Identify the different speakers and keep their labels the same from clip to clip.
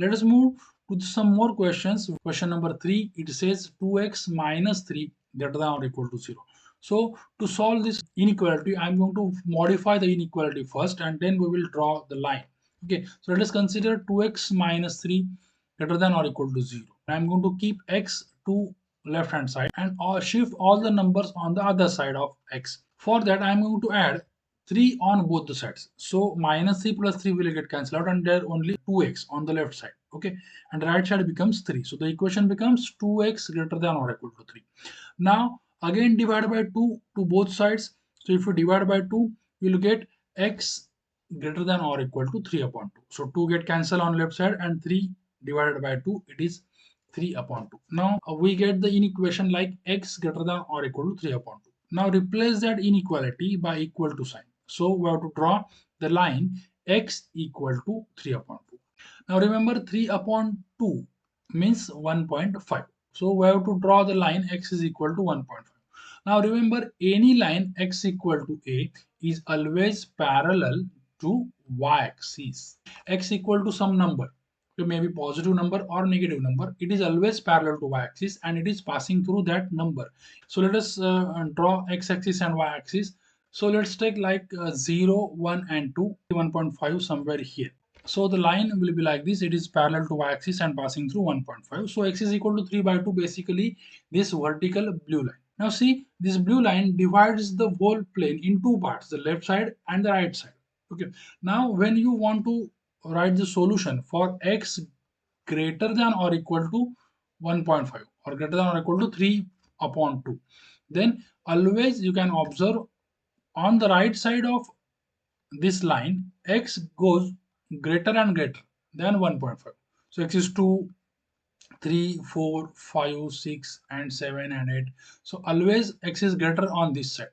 Speaker 1: Let us move to some more questions. Question number 3, it says 2x minus 3 greater than or equal to 0. So to solve this inequality, I'm going to modify the inequality first and then we will draw the line. Okay, so let us consider 2x minus 3 greater than or equal to 0. I'm going to keep x to left hand side and shift all the numbers on the other side of x. For that, I'm going to add 3 on both the sides. So minus 3 plus 3 will get cancelled out and there only 2x on the left side. Okay, and right side becomes 3. So the equation becomes 2x greater than or equal to 3. Now again divide by 2 to both sides. So if you divide by 2, you will get x greater than or equal to 3 upon 2. So 2 get cancelled on left side and 3 divided by 2, it is 3 upon 2. Now we get the inequation like x greater than or equal to 3 upon 2. Now replace that inequality by equal to sign. So we have to draw the line x equal to 3 upon 2. Now remember 3 upon 2 means 1.5. So we have to draw the line x is equal to 1.5. Now remember any line x equal to a is always parallel to y-axis. X equal to some number. It may be positive number or negative number. It is always parallel to y-axis and it is passing through that number. So let us draw x-axis and y-axis. So let's take like 0, 1 and 2, 1.5 somewhere here. So the line will be like this. It is parallel to y-axis and passing through 1.5. So x is equal to 3 by 2, basically this vertical blue line. Now see, this blue line divides the whole plane in two parts, the left side and the right side. Okay. Now when you want to write the solution for x greater than or equal to 1.5 or greater than or equal to 3 upon 2, then always you can observe on the right side of this line x goes greater and greater than 1.5. So x is 2, 3, 4, 5, 6 and 7 and 8. So always x is greater on this side.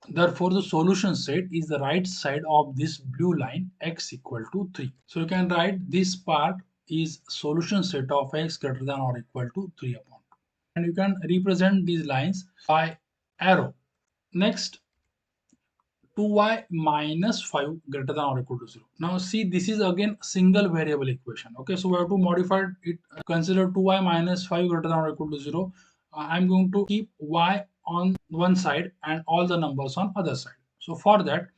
Speaker 1: Therefore the solution set is the right side of this blue line x equal to 3. So you can write this part is solution set of x greater than or equal to 3 upon 2. And you can represent these lines by arrow. Next, 2y minus 5 greater than or equal to 0. Now see, this is again single variable equation. Okay, so we have to modify it. Consider 2y minus 5 greater than or equal to 0. I'm going to keep y on one side and all the numbers on other side. So for that,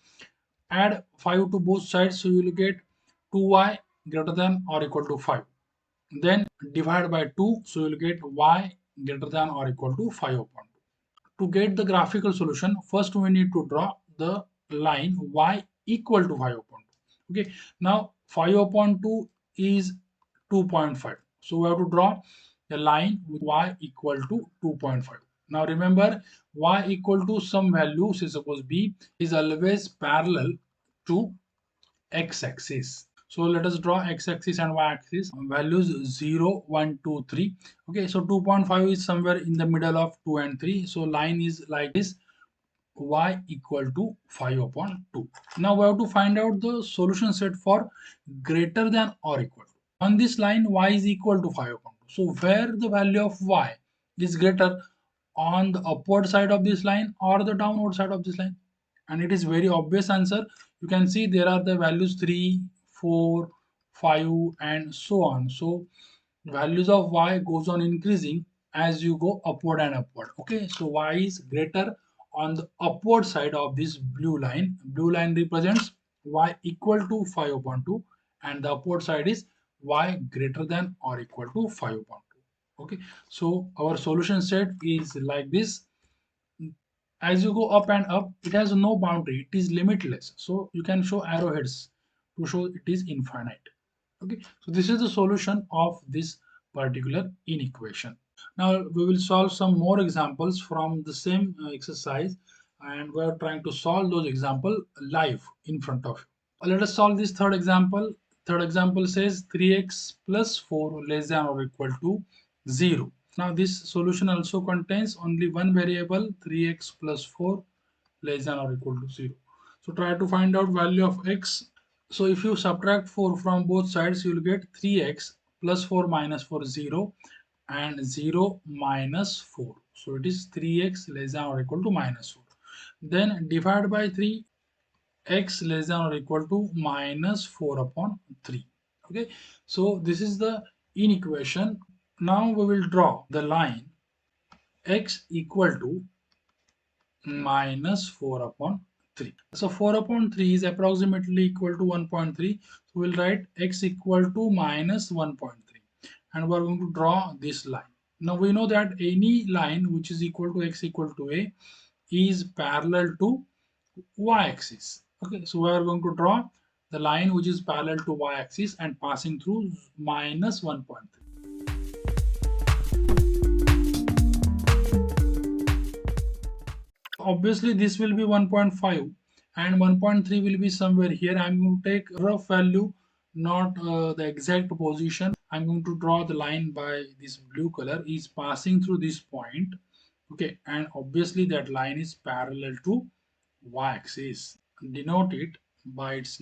Speaker 1: add 5 to both sides. So you will get 2y greater than or equal to 5. Then divide by 2. So you will get y greater than or equal to 5 upon 2. To get the graphical solution, first we need to draw the line y equal to 5 upon 2. Okay, now 5 upon 2 is 2.5. So we have to draw a line with y equal to 2.5. Now remember, y equal to some value, say suppose b, is always parallel to x-axis. So let us draw x-axis and y-axis. Values 0, 1, 2, 3. Okay, so 2.5 is somewhere in the middle of 2 and 3. So line is like this, y equal to 5 upon 2. Now we have to find out the solution set for greater than or equal to. On this line, y is equal to 5 upon 2. So where the value of y is greater, on the upward side of this line or the downward side of this line? And it is very obvious answer. You can see there are the values 3, 4, 5 and so on. So values of y goes on increasing as you go upward and upward. Okay, so y is greater on the upward side of this blue line. Blue line represents y equal to 5 upon 2 and the upward side is y greater than or equal to 5 upon 2. Okay, so our solution set is like this. As you go up and up, it has no boundary, it is limitless. So you can show arrowheads to show it is infinite. Okay, so this is the solution of this particular inequation. Now we will solve some more examples from the same exercise and we are trying to solve those examples live in front of you. Let us solve this third example. Third example says 3x plus 4 less than or equal to 0. Now this solution also contains only one variable, 3x plus 4 less than or equal to 0. So try to find out value of x. So if you subtract 4 from both sides, you will get 3x plus 4 minus 4 0 and 0 minus 4. So it is 3x less than or equal to minus 4. Then divide by 3, x less than or equal to minus 4 upon 3. Okay, so this is the inequation. Now we will draw the line x equal to minus 4 upon 3. So 4 upon 3 is approximately equal to 1.3. So we'll write x equal to minus 1.3, and we're going to draw this line. Now we know that any line which is equal to x equal to a is parallel to y-axis. Okay, so we are going to draw the line which is parallel to y-axis and passing through minus 1.3. Obviously this will be 1.5 and 1.3 will be somewhere here. I'm going to take a rough value, not the exact position. I'm going to draw the line by this blue color is passing through this point. Okay, and obviously that line is parallel to y-axis. Denote it by its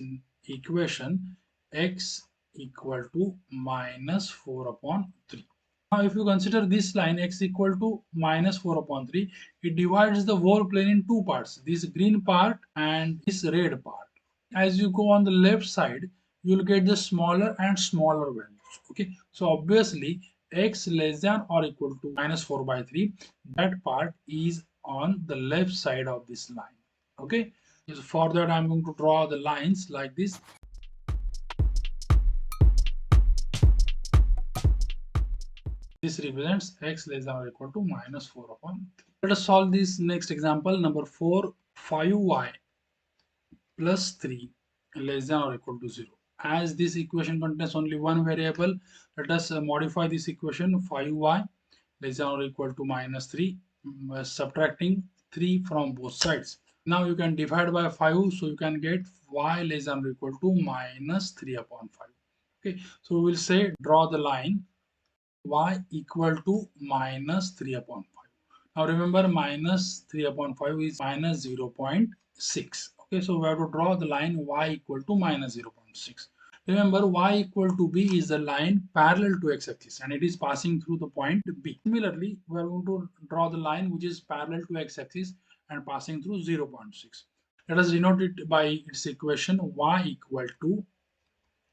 Speaker 1: equation x equal to minus 4 upon 3. Now, if you consider this line x equal to minus 4 upon 3, it divides the whole plane in two parts, this green part and this red part. As you go on the left side, you will get the smaller and smaller values. Okay, so obviously x less than or equal to minus 4 by 3, that part is on the left side of this line. Okay, so for that I'm going to draw the lines like this. This represents x less than or equal to minus 4 upon 3. Let us solve this next example, number 4, 5y plus 3 less than or equal to 0. As this equation contains only one variable, let us modify this equation 5y less than or equal to minus 3, subtracting 3 from both sides. Now you can divide by 5, so you can get y less than or equal to minus 3 upon 5. Okay, so we will say draw the line y equal to minus 3 upon 5. Now remember minus 3 upon 5 is minus 0.6. Okay, so we have to draw the line y equal to minus 0.6. Remember y equal to b is the line parallel to x-axis and it is passing through the point B. Similarly, we are going to draw the line which is parallel to x-axis and passing through 0.6. Let us denote it by its equation y equal to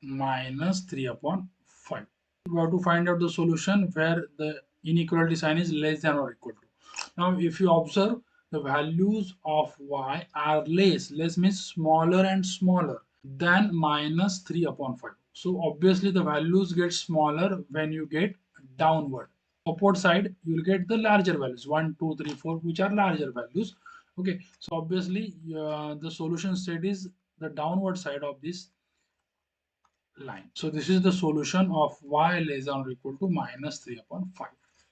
Speaker 1: minus 3 upon 5. We have to find out the solution where the inequality sign is less than or equal to. Now, if you observe, the values of y are less means smaller and smaller than minus 3 upon 5. So, obviously, the values get smaller when you get downward. Upward side, you will get the larger values 1, 2, 3, 4, which are larger values. Okay, so obviously, the solution state is the downward side of this line. So this is the solution of y less than or equal to minus 3 upon 5.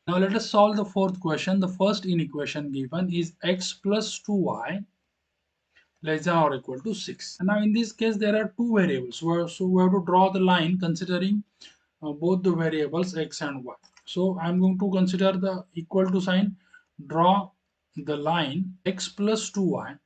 Speaker 1: Now let us solve the fourth question. The first inequation given is x plus 2y less than or equal to 6. And now in this case there are two variables. So we have to draw the line considering both the variables x and y. So I'm going to consider the equal to sign, draw the line x plus 2y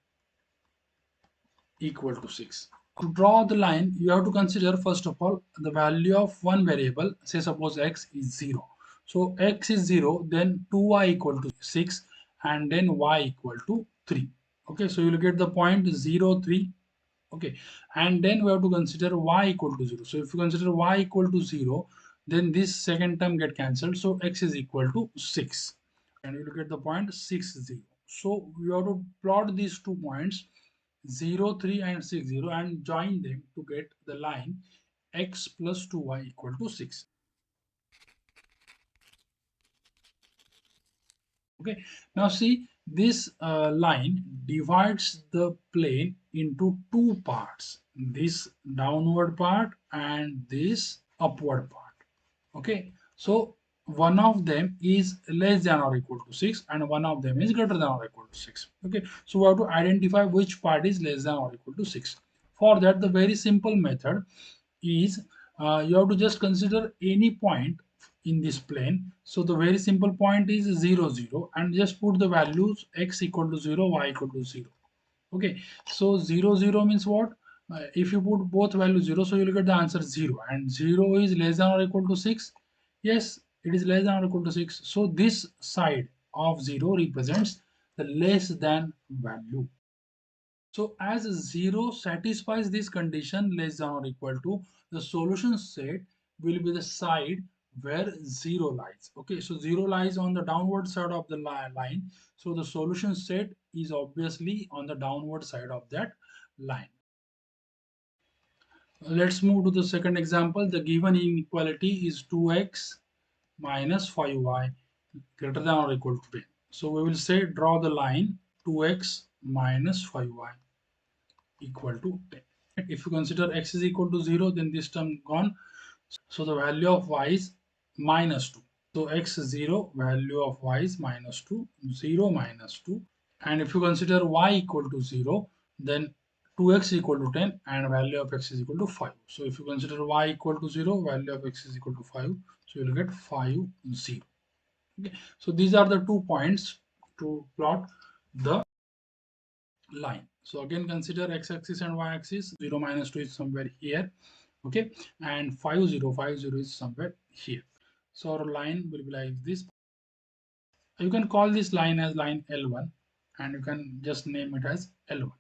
Speaker 1: equal to 6. To draw the line, you have to consider first of all the value of one variable. Say suppose x is 0. So x is 0, then 2y equal to 6 and then y equal to 3. Okay, so you will get the point 0, 3. Okay, and then we have to consider y equal to 0. So if you consider y equal to 0, then this second term get cancelled. So x is equal to 6 and you will get the point 6, 0. So you have to plot these 2 points 0, 3 and 6, 0 and join them to get the line x plus 2y equal to 6. Okay, now see this line divides the plane into two parts, this downward part and this upward part. Okay, so one of them is less than or equal to 6 and one of them is greater than or equal to 6. Okay, so we have to identify which part is less than or equal to 6. For that, the very simple method is you have to just consider any point in this plane. So the very simple point is 0, 0 and just put the values x equal to 0, y equal to 0. Okay, so 0, 0 means what? If you put both values 0, so you'll get the answer 0 and 0 is less than or equal to 6. Yes, it is less than or equal to 6. So this side of 0 represents the less than value. So as 0 satisfies this condition less than or equal to, the solution set will be the side where 0 lies. Okay, so 0 lies on the downward side of the line. So the solution set is obviously on the downward side of that line. Let's move to the second example. The given inequality is 2x minus 5y greater than or equal to 10. So we will say draw the line 2x minus 5y equal to 10. If you consider x is equal to 0, then this term gone. So the value of y is minus 2. So x is 0, value of y is minus 2, 0 minus 2. And if you consider y equal to 0, then 2x equal to 10 and value of x is equal to 5. So if you consider y equal to 0, value of x is equal to 5. So you will get 5, 0. Okay. So these are the 2 points to plot the line. So again consider x-axis and y-axis. 0 minus 2 is somewhere here. Okay. And 5, 0, 5, 0 is somewhere here. So our line will be like this. You can call this line as line L1 and you can just name it as L1.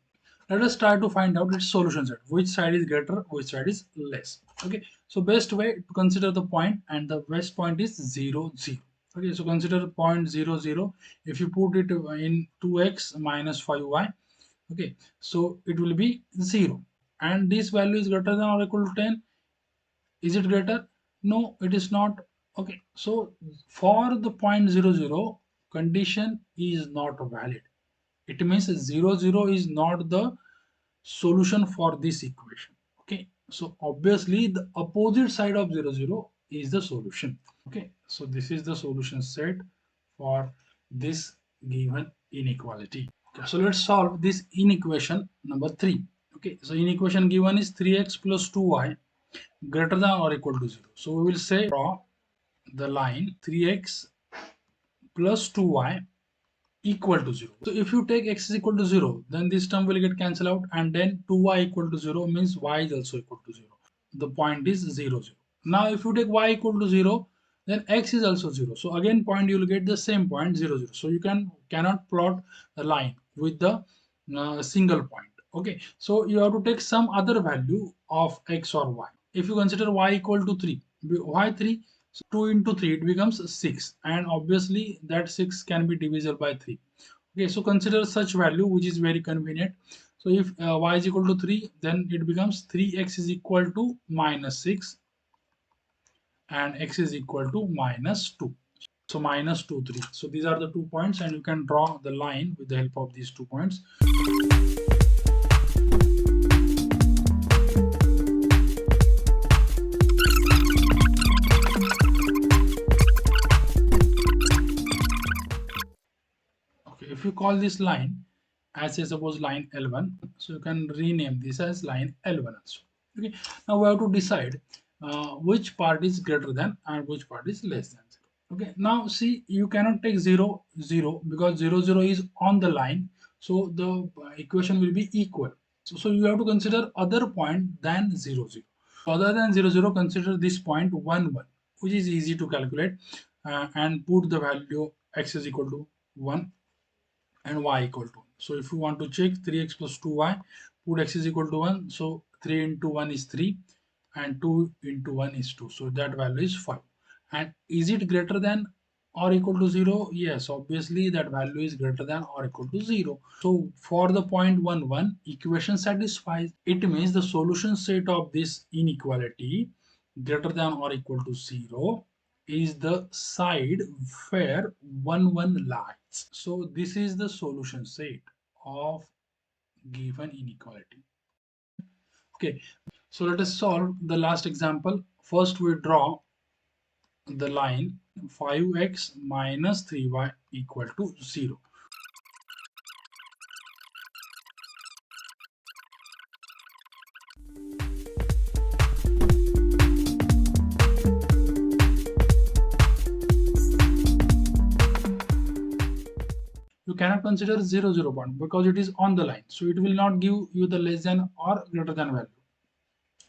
Speaker 1: Let us try to find out its solution set. Which side is greater, which side is less. Okay, so best way to consider the point, and the best point is 0, 0. Okay, so consider point 0, 0. If you put it in 2x minus 5y, okay, so it will be 0. And this value is greater than or equal to 10. Is it greater? No, it is not. Okay, so for the point 0, 0, condition is not valid. It means 0, 0 is not the solution for this equation. Okay, so obviously the opposite side of 0, 0 is the solution. Okay, so this is the solution set for this given inequality. Okay, so let's solve this inequation number 3. Okay, so inequation given is 3x plus 2y greater than or equal to 0. So we will say draw the line 3x plus 2y equal to 0. So if you take x is equal to 0, then this term will get cancelled out, and then 2y equal to 0 means y is also equal to 0. The point is 0, 0. Now if you take y equal to 0, then x is also 0. So again point you will get the same point 0, 0. So you cannot plot the line with the single point. Okay, so you have to take some other value of x or y. If you consider y equal to 3, why 3? So 2 into 3, it becomes 6, and obviously that 6 can be divisible by 3. Okay, so consider such value which is very convenient. So if y is equal to 3, then it becomes 3x is equal to minus 6 and x is equal to minus 2. So minus 2, 3. So these are the 2 points, and you can draw the line with the help of these 2 points. Okay, if you call this line as say suppose line L1, so you can rename this as line L1 also. Okay, now we have to decide which part is greater than and which part is less than 0. Okay, now see, you cannot take 0, 0 because 0, 0 is on the line, so the equation will be equal. So you have to consider other point than 0, 0. Other than 0, 0, consider this point 1, 1, which is easy to calculate, and put the value x is equal to 1 and y equal to 1. So if you want to check 3x plus 2y, put x is equal to 1. So 3 into 1 is 3 and 2 into 1 is 2. So that value is 5. And is it greater than or equal to 0? Yes, obviously that value is greater than or equal to 0. So for the point 1, 1, equation satisfies. It means the solution set of this inequality greater than or equal to 0 is the side where 1, 1 lies. So this is the solution set of given inequality. Okay, so let us solve the last example. First we draw the line 5x minus 3y equal to 0. You cannot consider 0, 0 point because it is on the line. So it will not give you the less than or greater than value.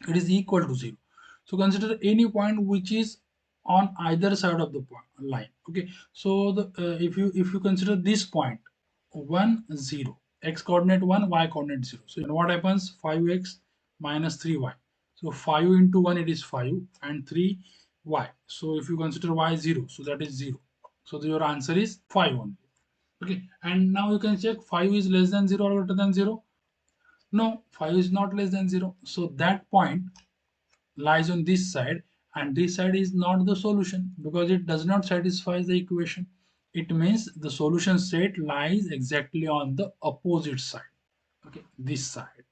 Speaker 1: It is equal to 0. So consider any point which is on either side of the line. Okay, so if you consider this point 1, 0, x coordinate 1, y coordinate 0. So what happens? 5x minus 3y. So 5 into 1 it is 5 and 3y. So if you consider y 0, so that is 0. So your answer is 5 only. Okay, and now you can check 5 is less than 0 or greater than 0. No, 5 is not less than 0. So that point lies on this side, and this side is not the solution because it does not satisfy the equation. It means the solution state lies exactly on the opposite side. Okay, this side.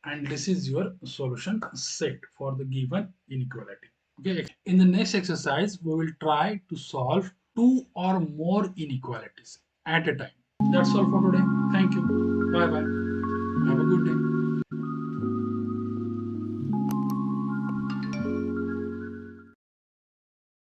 Speaker 1: And this is your solution set for the given inequality. Okay, in the next exercise, we will try to solve two or more inequalities at a time. That's all for today. Thank you. Bye bye. Have a good day.